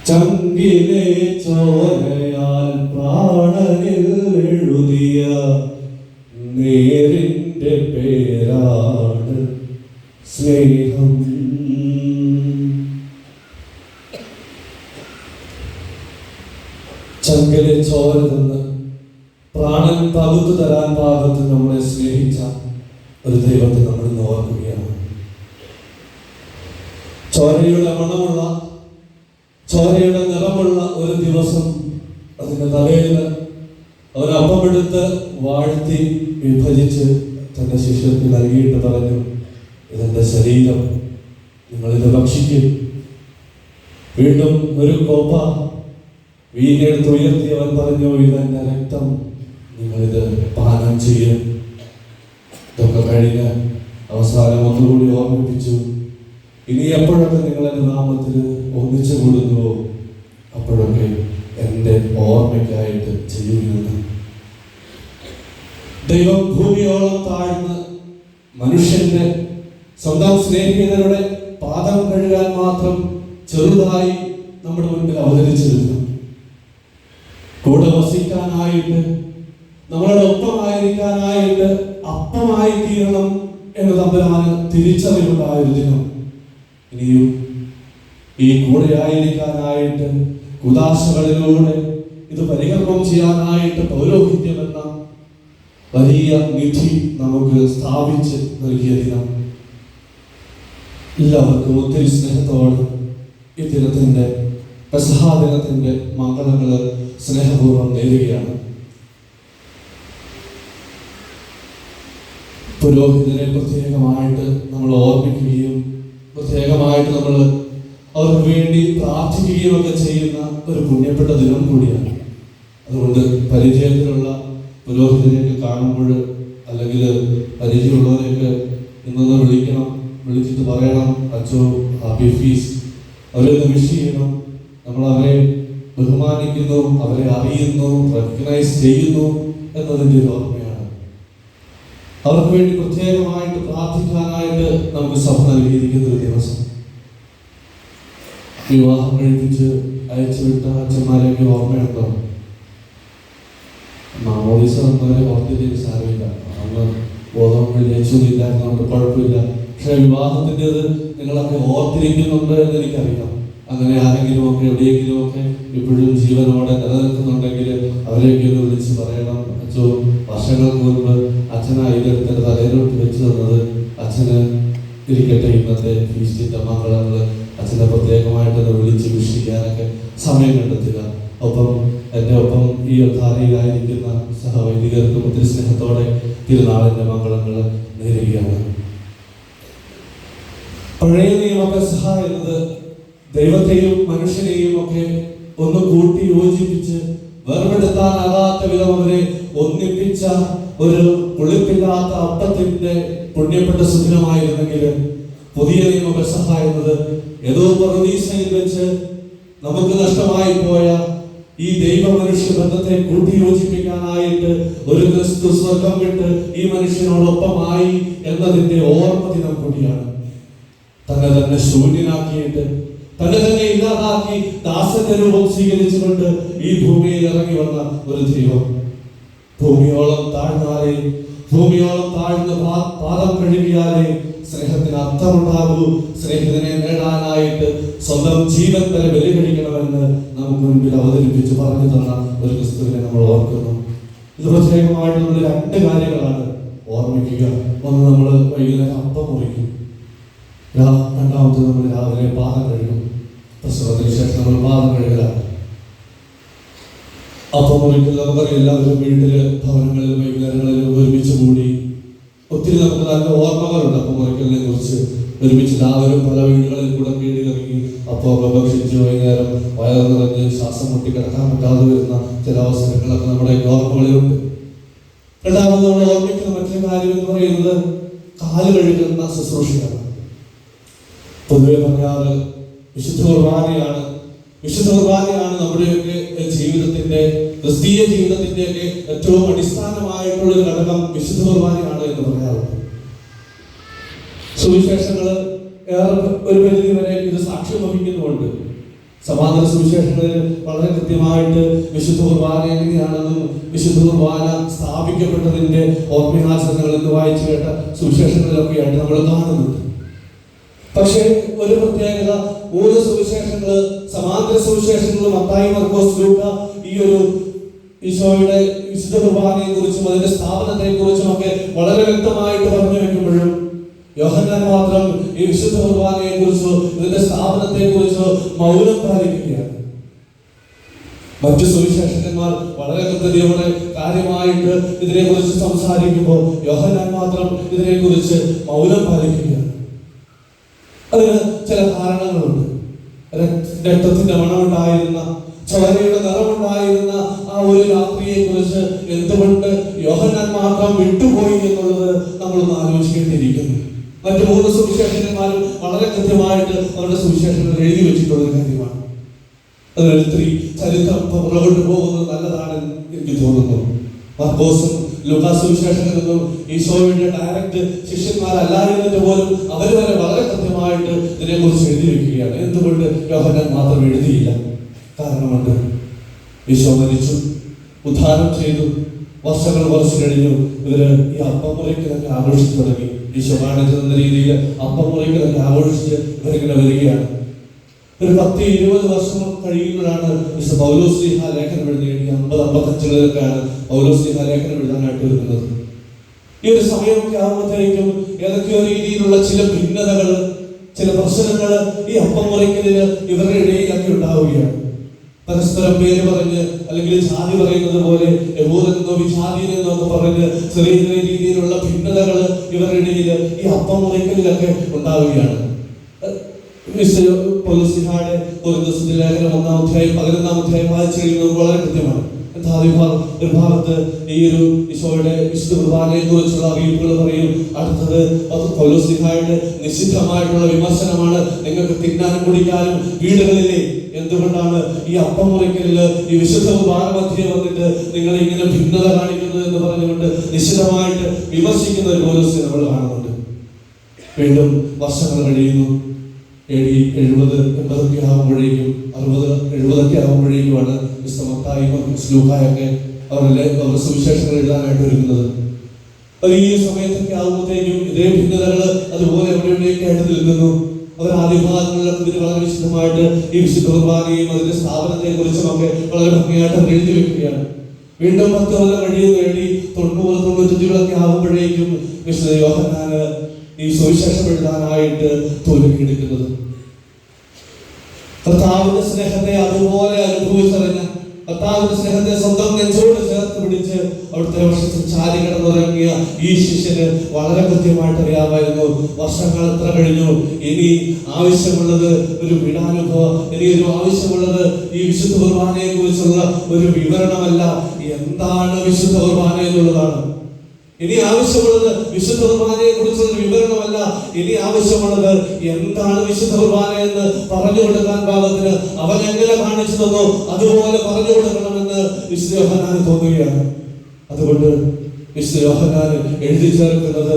ചങ്കിലെ ചോരയാൽ പ്രാണനിൽ എഴുതിയ നേരിന്റെ പേരാണ് സ്നേഹം. ചങ്കിലെ ചോര തന്ന് പ്രാണൻ പകുത്തു തരാൻ പാകത്ത് നമ്മളെ സ്നേഹിച്ച ഒരു ദൈവത്തെ നമ്മൾ ഇന്ന് ഓർക്കുകയാണ്. ചോരയുടെ മണമുള്ള, ചോരയുടെ നിറമുള്ള ഒരു ദിവസം അതിന്റെ തലയിൽ അവൻ അപ്പമെടുത്ത് വാഴ്ത്തി വിഭജിച്ച് തന്റെ ശിഷ്യർക്ക് നൽകിയിട്ട് പറഞ്ഞു, ഇതെന്റെ ശരീരം, നിങ്ങളിത് ഭക്ഷിക്കും. വീണ്ടും ഒരു കോപ്പ വീഞ്ഞെടുത്ത് ഉയർത്തി അവൻ പറഞ്ഞു, ഇതെന്റെ രക്തം, നിങ്ങളിത് പാനം ചെയ്യും. ഇതൊക്കെ കഴിഞ്ഞ് അവസാനം ഒന്നുകൂടി ഓർമ്മിപ്പിച്ചു, ഇനി എപ്പോഴൊക്കെ നിങ്ങൾ എൻ്റെ നാമത്തിൽ ഒന്നിച്ചു കൂടുന്നുവോ അപ്പോഴൊക്കെ എൻ്റെ ഓർമ്മയ്ക്കായിട്ട് ചെയ്യുകയാണ്. ദൈവം ഭൂമിയോളം താഴ്ന്ന് മനുഷ്യന്റെ സ്വന്തം സ്നേഹിതരുടെ പാദം കഴുകാൻ മാത്രം ചെറുതായി നമ്മുടെ മുൻപിൽ അവതരിച്ചിരുന്നു. കൂടെ വസിക്കാനായിട്ട്, നമ്മളോട് ഒപ്പമായിരിക്കാനായിട്ട് അപ്പമായി തീരണം എന്ന് തമ്പുരാന് തിരിച്ചറിവുണ്ടായിരുന്നു. ഇനിയും ഈ കൂടെ ആയിരിക്കാനായിട്ട് കുദാശകളിലൂടെ ഇത് പരികർമ്മം ചെയ്യാനായിട്ട് പൗരോഹിത്യം എന്ന വലിയ നിധി നമുക്ക് സ്ഥാപിച്ച് നൽകിയ ദിനം എല്ലാവർക്കും ഒത്തിരി സ്നേഹത്തോടെ ഈ ദിനത്തിന്റെ പെസഹാ ദിനത്തിന്റെ മംഗളങ്ങള് സ്നേഹപൂർവ്വം നേരുകയാണ്. പുരോഹിതരെ പ്രത്യേകമായിട്ട് നമ്മൾ ഓർമ്മിക്കുകയും പ്രത്യേകമായിട്ട് നമ്മൾ അവർക്ക് വേണ്ടി പ്രാർത്ഥിക്കുകയും ഒക്കെ ചെയ്യുന്ന ഒരു പുണ്യപ്പെട്ട ദിനം കൂടിയാണ്. അതുകൊണ്ട് പരിചയത്തിലുള്ള പുരോഹിതരെയൊക്കെ കാണുമ്പോൾ, അല്ലെങ്കിൽ പരിചയമുള്ളവരെയൊക്കെ ഇന്നൊന്ന് വിളിക്കണം, വിളിച്ചിട്ട് പറയണം, അച്ചോ ഹാപ്പി ഫീസ്, അവരെ ഒന്ന് വിഷ് ചെയ്യണം. നമ്മൾ അവരെ ബഹുമാനിക്കുന്നു, അവരെ അറിയുന്നു, റെക്കഗ്നൈസ് ചെയ്യുന്നു എന്നതിൻ്റെ ഒരു ഓർമ്മയാണ്. അവർക്ക് വേണ്ടി പ്രത്യേകമായിട്ട് പ്രാർത്ഥിക്കാനായിട്ട് നമുക്ക് സഭ നൽകിയിരിക്കുന്ന ഒരു ദിവസം. വിവാഹം കഴിപ്പിച്ച് അയച്ചുവിട്ട അച്ഛന്മാരെയൊക്കെ ഓർമ്മയുണ്ടോ? മാമോദിസ വന്നവരെ ഓർത്തിട്ട് സാരമില്ല, അന്ന് ബോധം കഴിച്ചില്ലായിരുന്നുകൊണ്ട് കുഴപ്പമില്ല. പക്ഷെ വിവാഹത്തിൻ്റെത് നിങ്ങളൊക്കെ ഓർത്തിരിക്കുന്നുണ്ട് എന്ന് എനിക്കറിയാം. അങ്ങനെ ആരെങ്കിലും ഒക്കെ എവിടെയെങ്കിലും ഒക്കെ ഇപ്പോഴും ജീവനോടെ നിലനിൽക്കുന്നുണ്ടെങ്കിൽ അവരെയൊക്കെ ഒന്ന് വിളിച്ച് പറയണം, അച്ഛോ വർഷങ്ങൾക്ക് മുൻപ് അച്ഛനാ ഇതെടുത്ത തലയിലോട്ട് വെച്ച് തന്നത്, അച്ഛന് ഇരിക്കട്ടെ ഇന്നത്തെ ഫീസ്റ്റിന്റെ മംഗളങ്ങള്, അച്ഛനെ പ്രത്യേകമായിട്ടൊന്ന് വിളിച്ച് വിഷിക്കാനൊക്കെ സമയം കണ്ടെത്തുക. ഒപ്പം എൻ്റെ ഒപ്പം ഈ ധാരയിലായിരിക്കുന്ന സഹവൈദികർക്കും ഒത്തിരി സ്നേഹത്തോടെ തിരുനാളിന്റെ മംഗളങ്ങൾ നേരുകയാണ്. പഴയ നിയമ പെസഹ എന്നത് ദൈവത്തെയും മനുഷ്യനെയും ഒക്കെ ഒന്ന് കൂട്ടി യോജിപ്പിച്ച് വേർപെടുത്താനാകാത്ത വിധം അവരെ ഒന്നിപ്പിച്ച ഒരു പുളിപ്പില്ലാത്ത അപ്പത്തിന്റെ പുണ്യപ്പെട്ട സുദിനമായിരുന്നെങ്കിൽ, പുതിയ നിയമ പെസഹ എന്നത് ഏതോ പറുദീസയിൽ വെച്ച് നമുക്ക് നഷ്ടമായി പോയ ഈ ദൈവ മനുഷ്യ ബന്ധത്തെ കൂട്ടിയോജിപ്പിക്കാനായിട്ട് ഒരു ക്രിസ്തു സ്വർഗം വിട്ട് ഈ മനുഷ്യനോടൊപ്പമായി എന്നതിന്റെ ഓർമ്മ ദിനം കൂടിയാണ്. തന്നെ തന്നെ ശൂന്യനാക്കിയിട്ട്, തന്നെ തന്നെ ഇല്ലാതാക്കി ദാസന്റെ രൂപം സ്വീകരിച്ചുകൊണ്ട് ഈ ഭൂമിയിൽ ഇറങ്ങി വന്ന ഒരു ദൈവം. ഭൂമിയോളം താഴ്ന്നാലേ, ഭൂമിയോളം താഴ്ന്ന് പാദം കഴുകിയാലേ സ്നേഹത്തിന് അർത്ഥമുണ്ടാകൂ. സ്നേഹിതനെ നേടാനായിട്ട് സ്വന്തം ജീവൻ വരെ ബലി കഴിക്കണമെന്ന് നമുക്ക് മുൻപിൽ അവതരിപ്പിച്ച് പറഞ്ഞു തന്ന ഒരു ക്രിസ്തുവിനെ നമ്മൾ ഓർക്കുന്നു. ഇത് പ്രത്യേകമായിട്ട് നമ്മൾ രണ്ട് കാര്യങ്ങളാണ് ഓർമ്മിക്കുക. ഒന്ന്, നമ്മൾ വൈകുന്നേരം അപ്പം മുറിക്കും. രണ്ടാമത്തെ, നമ്മൾ രാവിലെ പാദം കഴുകും. പ്രസവത്തിന് ശേഷം നമ്മൾ പാദം കഴുകലാണ്. അപ്പം മുറിക്കൽ നമുക്കറിയാം, എല്ലാവരും വീട്ടില് ഭവനങ്ങളിലും വൈകുന്നേരങ്ങളിലും ഒരുമിച്ച് കൂടി ഒത്തിരി നമുക്ക് നല്ല ഓർമ്മകളുണ്ട്. അപ്പം മുറിക്കലിനെ കുറിച്ച് ഒരുമിച്ച് എല്ലാവരും പല വീടുകളിൽ കൂടെ കീഴി ഇറങ്ങി അപ്പം ഭക്ഷിച്ച് വൈകുന്നേരം വയറ് നിറഞ്ഞ് ശ്വാസം മുട്ടി കിടക്കാൻ പറ്റാതെ വരുന്ന ചില അവസരങ്ങളൊക്കെ നമ്മുടെ ഓർമ്മകളിലുണ്ട്. രണ്ടാമത് നമ്മൾ ഓർമ്മിക്കുന്ന മറ്റൊരു കാര്യം എന്ന് പറയുന്നത് കാല് കഴുകുന്ന ശുശ്രൂഷയാണ്. പൊതുവെ പറയാറ് വിശുദ്ധ കുർബാനയാണ്. വിശുദ്ധ കുർബാനയാണ് നമ്മുടെയൊക്കെ ജീവിതത്തിന്റെ, ക്രിസ്തീയ ജീവിതത്തിന്റെയൊക്കെ ഏറ്റവും അടിസ്ഥാനമായിട്ടുള്ള ഒരു ഘടകം വിശുദ്ധ കുർബാനയാണ് എന്ന് പറയാറുണ്ട്. സുവിശേഷങ്ങള് ഒരു പരിധി വരെ ഇത് സാക്ഷ്യം വഹിക്കുന്നുണ്ട്. സമാന്തര സുവിശേഷങ്ങളിൽ വളരെ കൃത്യമായിട്ട് വിശുദ്ധ കുർബാന എങ്ങനെയാണെന്നും വിശുദ്ധ കുർബാന സ്ഥാപിക്കപ്പെട്ടതിന്റെ ഓർമ്മയാചരണങ്ങൾ എന്ന് വായിച്ചു കേട്ട സുവിശേഷങ്ങളിലൊക്കെയായിട്ട് നമ്മൾ കാണുന്നുണ്ട്. പക്ഷേ ഒരു പ്രത്യേകത, 3 സുവിശേഷങ്ങള്, സമാന്തര സുവിശേഷങ്ങളും മത്തായി, മർക്കോസ്, ലൂക്ക ഈ ഒരു ഈശോയുടെ വിശുദ്ധ കുർബാനയെ കുറിച്ചും അതിന്റെ സ്ഥാപനത്തെ കുറിച്ചും ഒക്കെ വളരെ വ്യക്തമായിട്ട് പറഞ്ഞു വെക്കുമ്പോഴും യോഹന്നാൻ മാത്രം ഈ വിശുദ്ധ കുർബാനയെ കുറിച്ചോ ഇതിന്റെ സ്ഥാപനത്തെ കുറിച്ചോ മൗനം പാലിക്കുകയാണ്. മറ്റു സുവിശേഷകന്മാർ വളരെ കൃത്യതയോടെ കാര്യമായിട്ട് ഇതിനെക്കുറിച്ച് സംസാരിക്കുമ്പോൾ യോഹന്നാൻ മാത്രം ഇതിനെക്കുറിച്ച് മൗനം പാലിക്കുകയാണ്. അതിന് ചില കാരണങ്ങളുണ്ട്. രക്തത്തിന്റെ മണമുണ്ടായിരുന്ന, ചോരയുടെ നിറമുണ്ടായിരുന്ന ആ ഒരു രാത്രിയെ കുറിച്ച് എന്തുകൊണ്ട് യോഹന്നാൻ മാത്രം വിട്ടുപോയി എന്നുള്ളത് നമ്മളൊന്ന് ആലോചിക്കേണ്ടിയിരിക്കുന്നു. മറ്റു 3 സുവിശേഷകന്മാരും വളരെ കൃത്യമായിട്ട് അവരുടെ സുവിശേഷങ്ങൾ എഴുതി വെച്ചിട്ടുള്ള ഒരു കാര്യമാണ്. അതിൽ ചരിത്രം പുറകോട്ട് പോകുന്നത് നല്ലതാണെന്ന് എനിക്ക് തോന്നുന്നു. മർക്കോസും ലൂക്കാസ് സുവിശേഷകനും ഈശോയുടെ ഡയറക്റ്റ് ശിഷ്യന്മാരല്ലായിരുന്നിട്ട് പോലും അവർ വരെ വളരെ കൃത്യമായിട്ട് ഇതിനെക്കുറിച്ച് എഴുതി വെക്കുകയാണ്. എന്തുകൊണ്ട് യോഹന്നാൻ മാത്രം എഴുതിയില്ല? കാരണമുണ്ട്. ഈശോ മരിച്ചു, ഉദ്ധാനം ചെയ്തു, വർഷങ്ങൾ കുറച്ച് കഴിഞ്ഞു. ഇവര് ഈ അപ്പം മുറിക്ക് തന്നെ ആഘോഷിച്ചു തുടങ്ങി. ഈശോ കാണിച്ചു തന്ന രീതിയിൽ അപ്പം മുറിക്ക് തന്നെ ആഘോഷിച്ച് ഇവരിങ്ങനെ വരികയാണ്. ഒരു 10-20 വർഷം കഴിയുമ്പോഴാണ് പൗലോസ്ലീഹ ലേഖനം എഴുതിയത്. 50-55 പൗലോസ്ലീഹ ലേഖനം എഴുതാനായിട്ട് വരുന്നത്. ഈ ഒരു സമയമൊക്കെ ആകുമ്പോഴത്തേക്കും ഏതൊക്കെയോ രീതിയിലുള്ള ചില ഭിന്നതകൾ, ചില പ്രശ്നങ്ങൾ ഈ അപ്പം മുറിക്കലിന് ഇവരുടെ ഇടയിലൊക്കെ ഉണ്ടാവുകയാണ്. പരസ്പരം പേര് പറഞ്ഞ്, അല്ലെങ്കിൽ ജാതി പറയുന്നത് പോലെ യഹൂദനെന്നോ വിജാതിയെന്നോ ഒക്കെ പറഞ്ഞ് ചെറിയ ചെറിയ രീതിയിലുള്ള ഭിന്നതകൾ ഇവരുടെ ഇടയിൽ ഈ അപ്പം മുറിക്കലിലൊക്കെ ഉണ്ടാവുകയാണ്. പൗലോസ്ലീഹയുടെ കൊരിന്ത്യരുടെ ലേഖനം 1-ാം അധ്യായം 11-ാം അധ്യായം വായിച്ചു കഴിയുന്നത് വളരെ കൃത്യമാണ്. ഒരു ഭാഗത്ത് ഈ ഒരു ഈശോയുടെ വിശുദ്ധ കുർബാനയെ കുറിച്ചുള്ള അറിയിപ്പുകൾ പറയും. അടുത്തത് പൗലോസ്ലീഹയുടെ നിഷിദ്ധമായിട്ടുള്ള വിമർശനമാണ്. നിങ്ങൾക്ക് തിന്നാനും കുടിക്കാനും വീടുകളിലെ എന്തുകൊണ്ടാണ് ഈ അപ്പം മുറിക്കലില് ഈ വിശുദ്ധ കുർബാന മധ്യേ വന്നിട്ട് നിങ്ങൾ ഇങ്ങനെ ഭിന്നത കാണിക്കുന്നത് എന്ന് പറഞ്ഞുകൊണ്ട് നിശ്ചിതമായിട്ട് വിമർശിക്കുന്ന ഒരു പൗലോസിനെ നമ്മൾ കാണുന്നുണ്ട്. വീണ്ടും വർഷങ്ങൾ കഴിയുന്നു. AD 70-80 ആകുമ്പോഴേക്കും, 60-70 ആകുമ്പോഴേക്കുമാണ് മത്തായിയും ലൂക്കായൊക്കെ അവരുടെ സുവിശേഷങ്ങൾ എഴുതാനായിട്ട് വരുന്നത്. ഈ സമയത്തൊക്കെ ആകുമ്പോഴത്തേക്കും ഇതേ ഭിന്നതകൾ അതുപോലെ എവിടെയൊക്കെ ആയിട്ട് നിൽക്കുന്നു. അവർ ആദ്യ ഭാഗങ്ങളിലൊക്കെ ഇതിന് വളരെ വിശദമായിട്ട് ഈ വിശുദ്ധ കുർബാനയും അതിന്റെ സ്ഥാപനത്തെ കുറിച്ചും ഒക്കെ വളരെ ഭംഗിയായിട്ട് എഴുതി വെക്കുകയാണ്. വീണ്ടും 10 കൊല്ലം കഴിയുന്ന AD 90-95 ആകുമ്പോഴേക്കും വിശുദ്ധ യോഹന്നാന് ഈ സുവിശേഷം എഴുതാനായിട്ട് തോൽവിയെടുക്കുന്നത്. കർത്താവിന്റെ സ്നേഹത്തെ അതുപോലെ അനുഭവിച്ചറിഞ്ഞ, കർത്താവിന്റെ സ്നേഹത്തെ സ്വന്തം നെഞ്ചോട് ചേർത്ത് പിടിച്ച് അവിടുത്തെ വർഷത്തിൽ ചാരി കിടന്നുറങ്ങിയ ഈ ശിഷ്യന് വളരെ കൃത്യമായിട്ട് അറിയാമായിരുന്നു വർഷങ്ങൾ എത്ര കഴിഞ്ഞു, ഇനി ആവശ്യമുള്ളത് ഒരു വിടാനുഭവം, ഇനി ഒരു ആവശ്യമുള്ളത് ഈ വിശുദ്ധ കുർബാനയെ കുറിച്ചുള്ള ഒരു വിവരണമല്ല, എന്താണ് വിശുദ്ധ കുർബാന എന്നുള്ളതാണ്. ഇനി ആവശ്യമുള്ളത് വിശുദ്ധ കുർബാനയെ കുറിച്ചുള്ള വിവരണമല്ല, ഇനി ആവശ്യമുള്ളത് എന്താണ് വിശുദ്ധ കുർബാന എന്ന് പറഞ്ഞു കൊടുക്കാൻ പാകത്തിന് അവൻ എങ്ങനെ കാണിച്ചു തന്നോ അതുപോലെ പറഞ്ഞു കൊടുക്കണമെന്ന് വിശുദ്ധ യോഹന്നാന് തോന്നുകയാണ്. അതുകൊണ്ട് വിശുദ്ധ യോഹന്നാന് എഴുതി ചേർക്കുന്നത്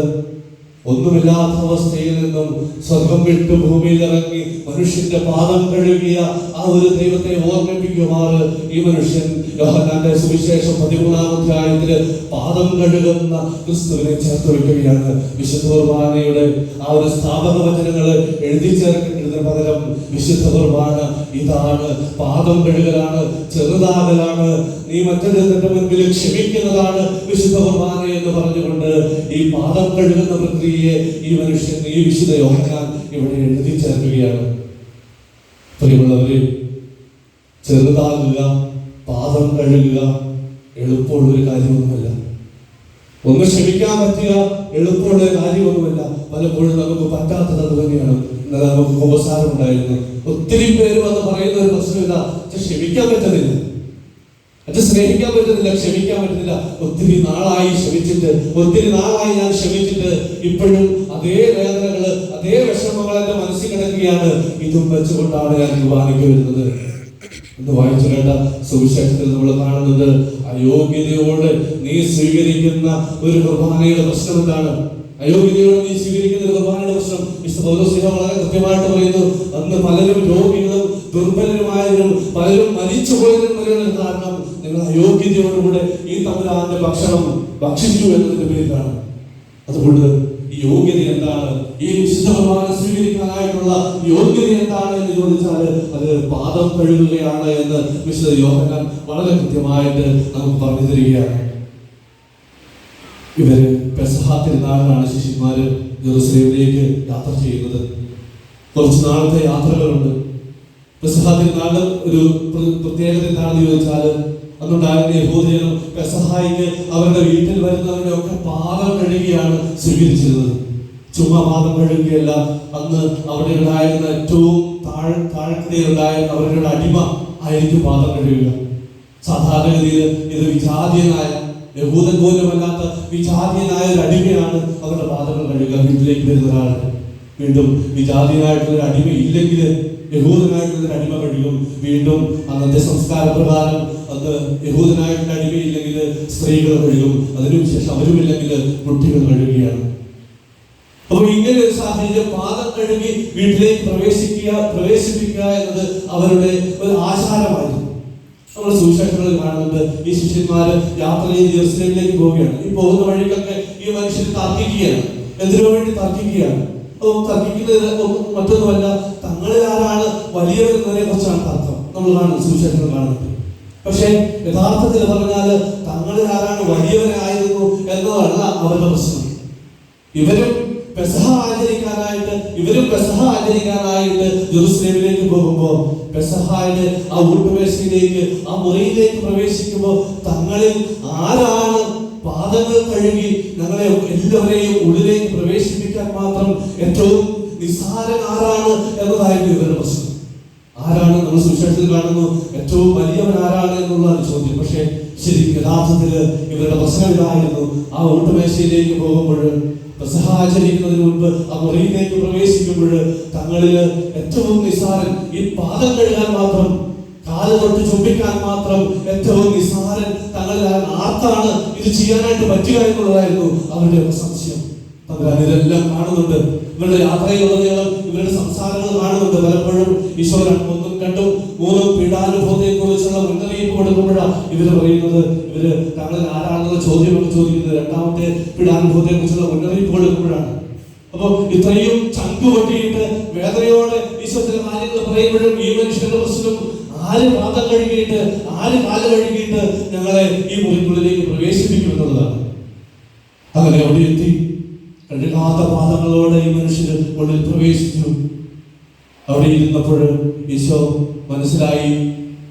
ഒന്നുമില്ലാത്ത അവസ്ഥയിൽ നിന്നും സ്വർഗം വിട്ടു ഭൂമിയിൽ ഇറങ്ങി മനുഷ്യന്റെ പാദം കഴുകിയ ആ ഒരു ദൈവത്തെ ഓർമ്മിപ്പിക്കുമാറ് ഈ മനുഷ്യൻ യോഹന്നാന്റെ സുവിശേഷം 13-ാം അധ്യായത്തില് പാദം കഴുകുന്ന ക്രിസ്തുവിനെ ചേർത്ത് വയ്ക്കുകയാണ്. വിശുദ്ധ കുർബാനയുടെ ആ ഒരു സ്ഥാപക വചനങ്ങള് എഴുതി ചേർക്കുന്നതിന് പകരം വിശുദ്ധ കുർബാന ഇതാണ്, പാദം കഴുകലാണ്, ചെറുതാകലാണ്, നീ മറ്റൊരുത്തന്റെ മുൻപിൽ ക്ഷമിക്കുന്നതാണ് വിശുദ്ധ കുർബാന എന്ന് പറഞ്ഞുകൊണ്ട് ഈ പാദം കഴുകുന്ന പ്രക്രിയയെ ഈ മനുഷ്യൻ, ഈ വിശുദ്ധ യോഹന്നാൻ ഇവിടെ എഴുതി ചേർക്കുകയാണ്. പ്രിയമുള്ളവരെ, ചെറുതാകുക, പാദം കഴുകുക എളുപ്പമുള്ളൊരു കാര്യമൊന്നുമല്ല. ഒന്ന് ക്ഷമിക്കാൻ പറ്റുക എളുപ്പമുള്ള കാര്യമൊന്നുമല്ല. പലപ്പോഴും നമുക്ക് പറ്റാത്തത് അത് തന്നെയാണ്. ഇന്നലെ നമുക്ക് ഉപസാരം ഉണ്ടായിരുന്നു. ഒത്തിരി പേര് വന്ന് പറയുന്ന ഒരു പ്രശ്നമില്ല, ക്ഷമിക്കാൻ പറ്റുന്നില്ല, സ്നേഹിക്കാൻ പറ്റുന്നില്ല, ക്ഷമിക്കാൻ പറ്റുന്നില്ല. ഒത്തിരി നാളായി ക്ഷമിച്ചിട്ട്, ഒത്തിരി നാളായി ഞാൻ ക്ഷമിച്ചിട്ട് ഇപ്പോഴും അതേ വേദനകള്, അതേ വിഷമങ്ങൾ എന്റെ മനസ്സിൽ കിടക്കുകയാണ്. ഇതും വെച്ചുകൊണ്ടാണ് ഞാൻ കുർബാനയ്ക്ക് വരുന്നത് എന്ന് വായിച്ചു കേട്ട സുവിശേഷത്തിൽ നമ്മൾ കാണുന്നത്. അയോഗ്യതയോട് നീ സ്വീകരിക്കുന്ന ഒരു കുർബാനയുടെ പ്രശ്നം എന്താണ്? അയോഗ്യതയോട് നീ സ്വീകരിക്കുന്ന ഒരു കുർബാനയുടെ പ്രശ്നം വിശുദ്ധ പൗലോസ് വളരെ കൃത്യമായിട്ട് പറയുന്നു. അന്ന് പലരും രോഗികളും ദുർബലരുമായവരും പലരും മരിച്ചു പോയതിനും വരെയുള്ള കാരണം നിങ്ങൾ അയോഗ്യതയോടുകൂടെ ഈ തമ്പുരാന്റെ ഭക്ഷണം ഭക്ഷിച്ചു എന്നതിന്റെ പേരിലാണ്. അതുകൊണ്ട് ഈ യോഗ്യത എന്താണ്? ഈ വിശുദ്ധ കുർബാന സ്വീകരിക്കാനായിട്ടുള്ള യോഗ്യത എന്താണ് എന്ന് ചോദിച്ചാൽ അത് പാദം കഴുകുകയാണ് എന്ന് വിശുദ്ധ യോഹന്നാൻ വളരെ കൃത്യമായിട്ട് നമുക്ക് പറഞ്ഞു തരികയാണ്. ഇവര് പെസഹ തിരുനാളിനാണ് ശിഷ്യന്മാര് ജെറുസലേമിലേക്ക് യാത്ര ചെയ്യുന്നത്. കുറച്ച് നാളത്തെ യാത്രകളുണ്ട്. പെസഹ തിരുനാളിന് ഒരു പ്രത്യേകത എന്താണെന്ന് ചോദിച്ചാൽ അന്നുണ്ടായിരുന്ന യഹൂദജനം പെസഹായിക്ക് അവരുടെ വീട്ടിൽ വരുന്നവരുടെ ഒക്കെ പാദം കഴുകിയാണ് സ്വീകരിച്ചിരുന്നത്. ചുമ്മാ പാദം കഴുകുകയല്ല, അന്ന് അവിടെ ഉണ്ടായിരുന്ന ഏറ്റവും താഴ്ക്കടയിലുണ്ടായിരുന്ന അവരുടെ അടിമ ആയിരിക്കും പാദം കഴുകുക. സാധാരണഗതിയിൽ ഇത് വിജാതീയനായ യഹൂദൻ പോലുമല്ലാത്ത വിജാതീയനായ ഒരു അടിമയാണ് അവരുടെ പാദങ്ങൾ കഴുകുക. വീട്ടിലേക്ക് വരുന്ന ഒരാൾ വീണ്ടും വിജാതീയനായിട്ടുള്ള ഒരു അടിമ ഇല്ലെങ്കിൽ യഹൂദനായിട്ടുള്ള ഒരു അടിമ കഴുകും. വീണ്ടും അന്നത്തെ സംസ്കാര പ്രകാരം അന്ന് യഹൂദനായിട്ടുള്ള അടിമയില്ലെങ്കിൽ സ്ത്രീകൾ കഴുകും. അതിനുശേഷം അവരുമില്ലെങ്കിൽ കുട്ടികൾ കഴുകുകയാണ്. അപ്പൊ ഇങ്ങനെ ഒരു സാഹചര്യം പാദം കഴുകി വീട്ടിലേക്ക് പ്രവേശിപ്പിക്കുക എന്നത് അവരുടെ ഒരു ആചാരമായിരുന്നു. നമ്മൾ സുവിശേഷങ്ങളിൽ കാണുന്നുണ്ട്, ഈ ശിഷ്യന്മാര് യാത്ര ചെയ്ത് ജെറുസലേമിലേക്ക് പോവുകയാണ്. ഈ പോകുന്ന വഴിക്കൊക്കെ ഈ മനുഷ്യർ തർക്കിക്കുകയാണ്. എന്തിനു വേണ്ടി തർക്കിക്കുകയാണ്? തർക്കിക്കുന്നത് മറ്റൊന്നുമല്ല, തങ്ങളിൽ ആരാണ് വലിയവരെന്നതിനെ കുറിച്ചാണ് തർക്കം. നമ്മൾ കാണുന്നത് സുവിശേഷങ്ങൾ കാണുന്നുണ്ട്. പക്ഷെ യഥാർത്ഥത്തിൽ പറഞ്ഞാൽ തങ്ങളിൽ ആരാണ് വലിയവരായിരുന്നു എന്നതാണ് അവരുടെ പ്രശ്നം. ഇവരും പെസഹ ആചരിക്കാനായിട്ട് ജെറുസലേമിലേക്ക് പോകുമ്പോൾ പെസഹായുടെ ആ ഊട്ടുമേശയിലേക്ക് ആ മുറിയിലേക്ക് പ്രവേശിക്കുമ്പോൾ തങ്ങളിൽ ആരാണ് പാദങ്ങൾ കഴുകി ഞങ്ങളെ എല്ലാവരെയും ഉള്ളിലേക്ക് പ്രവേശിപ്പിക്കാൻ മാത്രം ഏറ്റവും നിസ്സാരൻ ആരാണ് എന്നതായിരുന്നു ഇവരുടെ പ്രശ്നം. ആരാണ് നമ്മൾ സുവിശേഷത്തിൽ കാണുന്നു ഏറ്റവും വലിയവൻ ആരാണ് എന്നുള്ളതാണ് ചോദ്യം. പക്ഷെ ശരിക്കും യഥാർത്ഥത്തിൽ ഇവരുടെ പ്രശ്നം ഇതായിരുന്നു. ആ ഊട്ടുമേശയിലേക്ക് പോകുമ്പോൾ പെസഹ ആചരിക്കുന്നതിന് മുൻപ് ആ മുറിയിലേക്ക് പ്രവേശിക്കുമ്പോൾ തങ്ങളില് ഏറ്റവും നിസ്സാരൻ, ഈ പാദം കഴുകാൻ മാത്രം, കാല് തൊട്ട് ചുംബിക്കാൻ മാത്രം ഏറ്റവും നിസ്സാരൻ തങ്ങളിൽ ആർക്കാണ് ഇത് ചെയ്യാനായിട്ട് പറ്റുക എന്നുള്ളതായിരുന്നു അവരുടെ സംശയം. ഇതെല്ലാം കാണുന്നുണ്ട്. ഇവരുടെ യാത്രയിലുടനീളം ഇവരുടെ സംസാരങ്ങൾ കാണുന്നുണ്ട്. പലപ്പോഴും ഈശോ 1, 2, 3 പീഡാനുഭവത്തെ കുറിച്ചുള്ള മുന്നറിയിപ്പ് കൊടുക്കുമ്പോഴാണ് ഇവര് പറയുന്നത്, ഇവര് തങ്ങളിൽ ആരാണെന്നുള്ള ചോദ്യമൊക്കെ ചോദിക്കുന്നത് രണ്ടാമത്തെ പീഡാനുഭവത്തെ കുറിച്ചുള്ള മുന്നറിയിപ്പ് കൊടുക്കുമ്പോഴാണ്. അപ്പൊ ഇത്രയും ചങ്കുപൊട്ടിയിട്ട് വേദനയോടെ ഈശോ ചില കാര്യങ്ങൾ പറയുമ്പോഴും ഈ മനുഷ്യരുടെ പ്രശ്നം ആര് പാദം കഴുകിയിട്ട് ആര് കാല് കഴുകിയിട്ട് ഞങ്ങളെ ഈ മുറിക്കുള്ളിലേക്ക് പ്രവേശിപ്പിക്കുമെന്നുള്ളതാണ്. അങ്ങനെ അവിടെ എത്തി കഴുകാത്ത പാദങ്ങളോടെ ഈ മനുഷ്യര് ഉള്ളിൽ പ്രവേശിച്ചു. അവിടെ ഇരുന്നപ്പോൾ ഈശോ മനസ്സിലായി